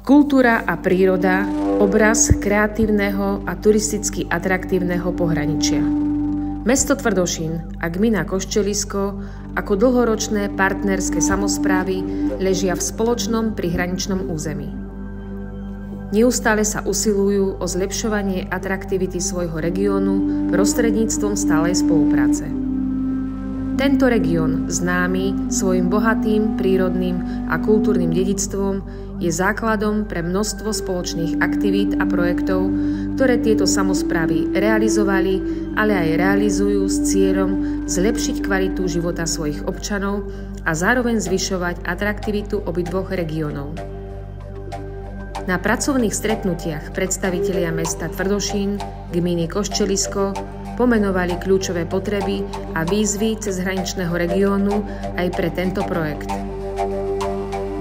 Kultúra a príroda, obraz kreatívneho a turisticky atraktívneho pohraničia. Mesto Tvrdošín a gmina Koščelisko ako dlhoročné partnerské samosprávy ležia v spoločnom prihraničnom území. Neustále sa usilujú o zlepšovanie atraktivity svojho regiónu prostredníctvom stálej spolupráce. Tento región, známy svojim bohatým prírodným a kultúrnym dedičstvom, je základom pre množstvo spoločných aktivít a projektov, ktoré tieto samosprávy realizovali, ale aj realizujú s cieľom zlepšiť kvalitu života svojich občanov a zároveň zvyšovať atraktivitu obidvoch regiónov. Na pracovných stretnutiach predstavitelia mesta Tvrdošín, gminy Koščelisko pomenovali kľúčové potreby a výzvy cezhraničného regiónu aj pre tento projekt.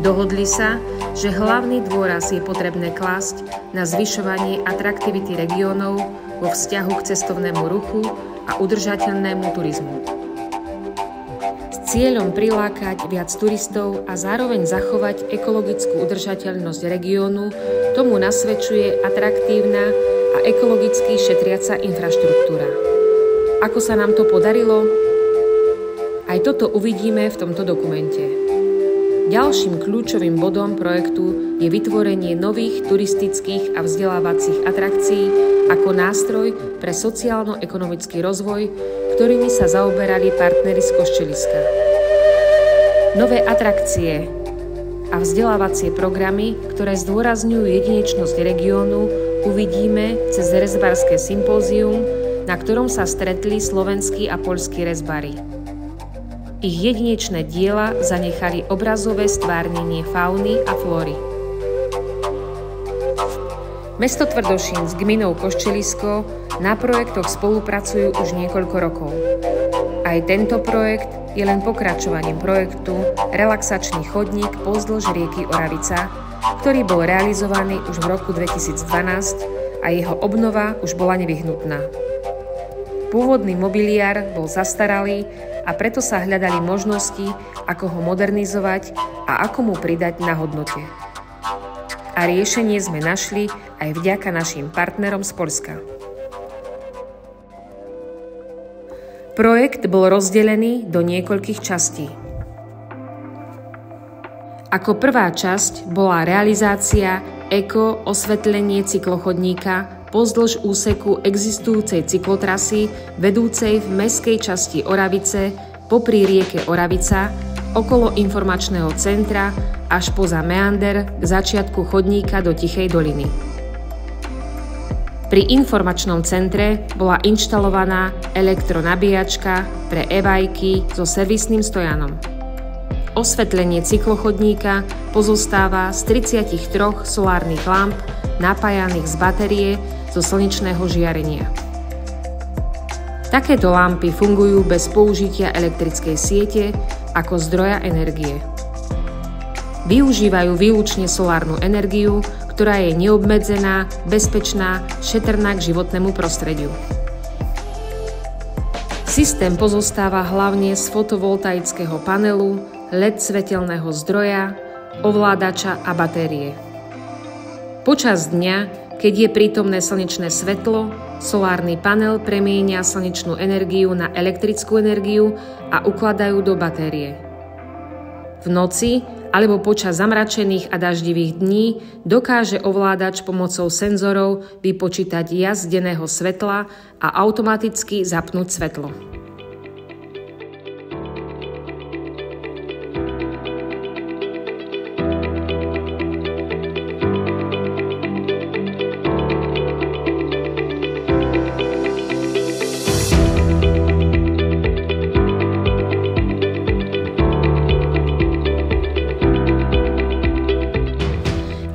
Dohodli sa, že hlavný dôraz je potrebné klásť na zvyšovanie atraktivity regiónov vo vzťahu k cestovnému ruchu a udržateľnému turizmu. S cieľom prilákať viac turistov a zároveň zachovať ekologickú udržateľnosť regiónu tomu nasvedčuje atraktívna a ekologicky šetriaca infraštruktúra. Ako sa nám to podarilo? Aj toto uvidíme v tomto dokumente. Ďalším kľúčovým bodom projektu je vytvorenie nových turistických a vzdelávacích atrakcií ako nástroj pre sociálno-ekonomický rozvoj, ktorými sa zaoberali partneri z Koščeliska. Nové atrakcie a vzdelávacie programy, ktoré zdôrazňujú jedinečnosť regiónu, uvidíme cez rezbárske sympózium, na ktorom sa stretli slovenskí a poľskí rezbári. Ich jedinečné diela zanechali obrazové stvárnenie fauny a flóry. Mesto Tvrdošín s gminou Koščelisko na projektoch spolupracujú už niekoľko rokov. Aj tento projekt je len pokračovaním projektu Relaxačný chodník pozdĺž rieky Oravica, ktorý bol realizovaný už v roku 2012 a jeho obnova už bola nevyhnutná. Pôvodný mobiliár bol zastaralý a preto sa hľadali možnosti, ako ho modernizovať a ako mu pridať na hodnote. A riešenie sme našli aj vďaka našim partnerom z Poľska. Projekt bol rozdelený do niekoľkých častí. Ako prvá časť bola realizácia eko-osvetlenie cyklochodníka pozdĺž úseku existujúcej cyklotrasy vedúcej v mestskej časti Oravice popri rieke Oravica okolo informačného centra až poza meander k začiatku chodníka do Tichej doliny. Pri informačnom centre bola inštalovaná elektronabíjačka pre e-bajky so servisným stojanom. Osvetlenie cyklochodníka pozostáva z 33 solárnych lamp napájaných z batérie zo slnečného žiarenia. Takéto lampy fungujú bez použitia elektrickej siete ako zdroja energie. Využívajú výlučne solárnu energiu, ktorá je neobmedzená, bezpečná, šetrná k životnému prostrediu. Systém pozostáva hlavne z fotovoltaického panelu, LED svetelného zdroja, ovládača a batérie. Počas dňa, keď je prítomné slnečné svetlo, solárny panel premieňa slnečnú energiu na elektrickú energiu a ukladajú do batérie. V noci alebo počas zamračených a daždivých dní dokáže ovládač pomocou senzorov vypočítať jazd denného svetla a automaticky zapnúť svetlo.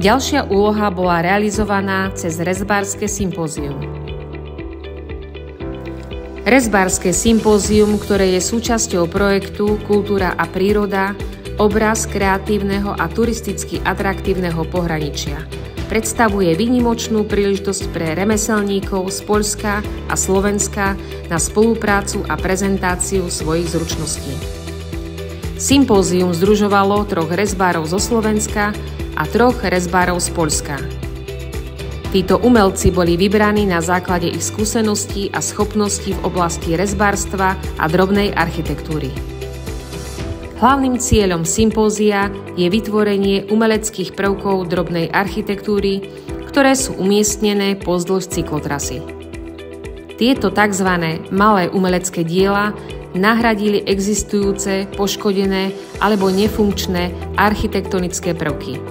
Ďalšia úloha bola realizovaná cez rezbárske sympózium. Rezbárske sympózium, ktoré je súčasťou projektu Kultúra a príroda, obraz kreatívneho a turisticky atraktívneho pohraničia, predstavuje výnimočnú príležitosť pre remeselníkov z Poľska a Slovenska na spoluprácu a prezentáciu svojich zručností. Sympózium združovalo 3 rezbárov zo Slovenska a 3 rezbárov z Poľska. Títo umelci boli vybraní na základe ich skúseností a schopností v oblasti rezbárstva a drobnej architektúry. Hlavným cieľom sympózia je vytvorenie umeleckých prvkov drobnej architektúry, ktoré sú umiestnené pozdĺž cyklotrasy. Tieto tzv. Malé umelecké diela nahradili existujúce, poškodené alebo nefunkčné architektonické prvky.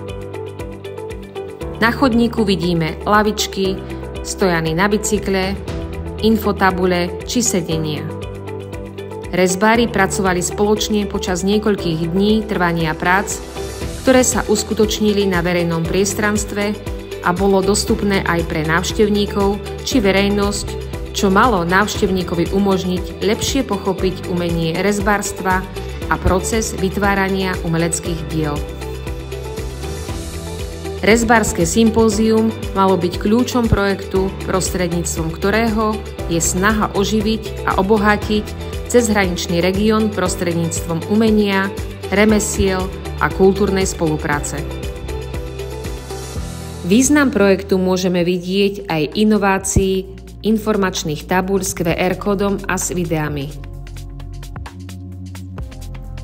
Na chodníku vidíme lavičky, stojany na bicykle, infotabule či sedenia. Rezbári pracovali spoločne počas niekoľkých dní trvania prác, ktoré sa uskutočnili na verejnom priestranstve a bolo dostupné aj pre návštevníkov či verejnosť, čo malo návštevníkovi umožniť lepšie pochopiť umenie rezbárstva a proces vytvárania umeleckých diel. Rezbárske sympózium malo byť kľúčom projektu, prostredníctvom ktorého je snaha oživiť a obohatiť cezhraničný región prostredníctvom umenia, remesiel a kultúrnej spolupráce. Význam projektu môžeme vidieť aj inovácií informačných tabuľ s QR kódom a s videami.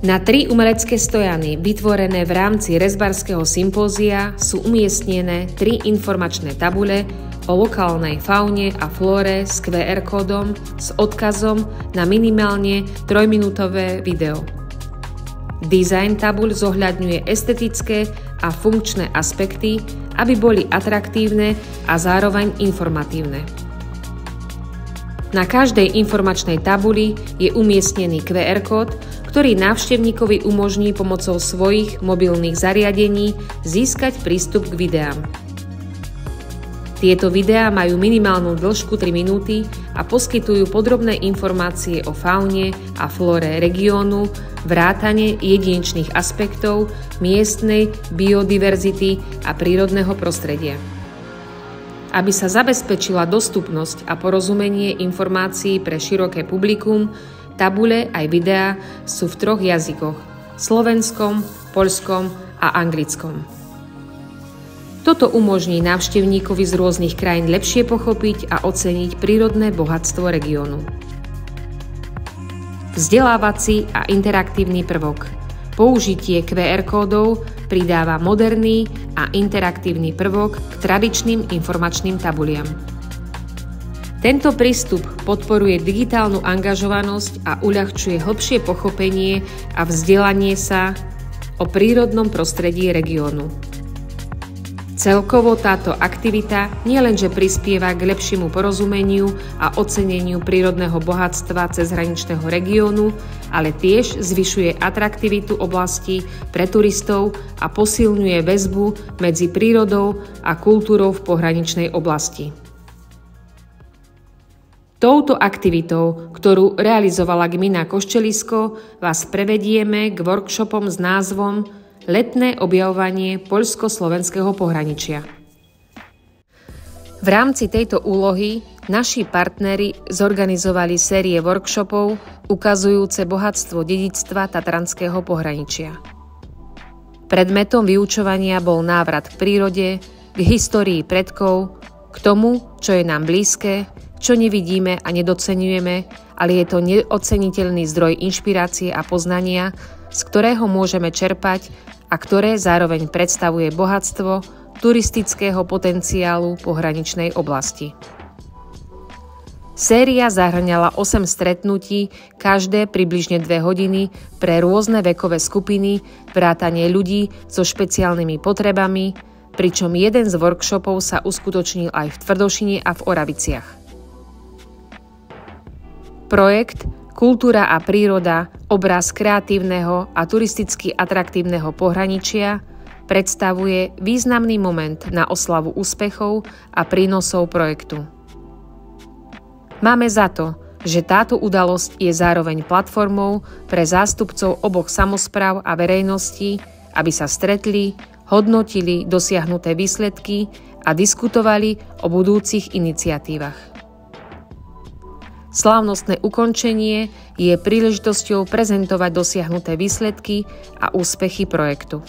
Na 3 umelecké stojany, vytvorené v rámci rezbárskeho sympózia, sú umiestnené 3 informačné tabule o lokálnej faune a flóre s QR kódom s odkazom na minimálne 3-minútové video. Dizajn tabuľ zohľadňuje estetické a funkčné aspekty, aby boli atraktívne a zároveň informatívne. Na každej informačnej tabuli je umiestnený QR kód, ktorý návštevníkovi umožní pomocou svojich mobilných zariadení získať prístup k videám. Tieto videá majú minimálnu dĺžku 3 minúty a poskytujú podrobné informácie o faune a flóre regiónu, vrátane jedinečných aspektov miestnej biodiverzity a prírodného prostredia. Aby sa zabezpečila dostupnosť a porozumenie informácií pre široké publikum, tabule aj videá sú v 3 jazykoch – slovenskom, poľskom a anglickom. Toto umožní návštevníkovi z rôznych krajín lepšie pochopiť a oceniť prírodné bohatstvo regiónu. Vzdelávací a interaktívny prvok. Použitie QR kódov pridáva moderný a interaktívny prvok k tradičným informačným tabuliam. Tento prístup podporuje digitálnu angažovanosť a uľahčuje hlbšie pochopenie a vzdelanie sa o prírodnom prostredí regiónu. Celkovo táto aktivita nielenže prispieva k lepšiemu porozumeniu a oceneniu prírodného bohatstva cezhraničného regiónu, ale tiež zvyšuje atraktivitu oblasti pre turistov a posilňuje väzbu medzi prírodou a kultúrou v pohraničnej oblasti. Touto aktivitou, ktorú realizovala gmina Koščelisko, vás prevedieme k workshopom s názvom Letné objavovanie poľsko-slovenského pohraničia. V rámci tejto úlohy naši partneri zorganizovali série workshopov ukazujúce bohatstvo dedičstva tatranského pohraničia. Predmetom vyučovania bol návrat k prírode, k histórii predkov, k tomu, čo je nám blízke, čo nevidíme a nedoceňujeme, ale je to neoceniteľný zdroj inšpirácie a poznania, z ktorého môžeme čerpať a ktoré zároveň predstavuje bohatstvo turistického potenciálu pohraničnej oblasti. Séria zahŕňala 8 stretnutí, každé približne 2 hodiny pre rôzne vekové skupiny, vrátane ľudí so špeciálnymi potrebami, pričom jeden z workshopov sa uskutočnil aj v Tvrdošine a v Oraviciach. Projekt Kultúra a príroda, obraz kreatívneho a turisticky atraktívneho pohraničia predstavuje významný moment na oslavu úspechov a prínosov projektu. Máme za to, že táto udalosť je zároveň platformou pre zástupcov oboch samospráv a verejnosti, aby sa stretli, hodnotili dosiahnuté výsledky a diskutovali o budúcich iniciatívach. Slávnostné ukončenie je príležitosťou prezentovať dosiahnuté výsledky a úspechy projektu.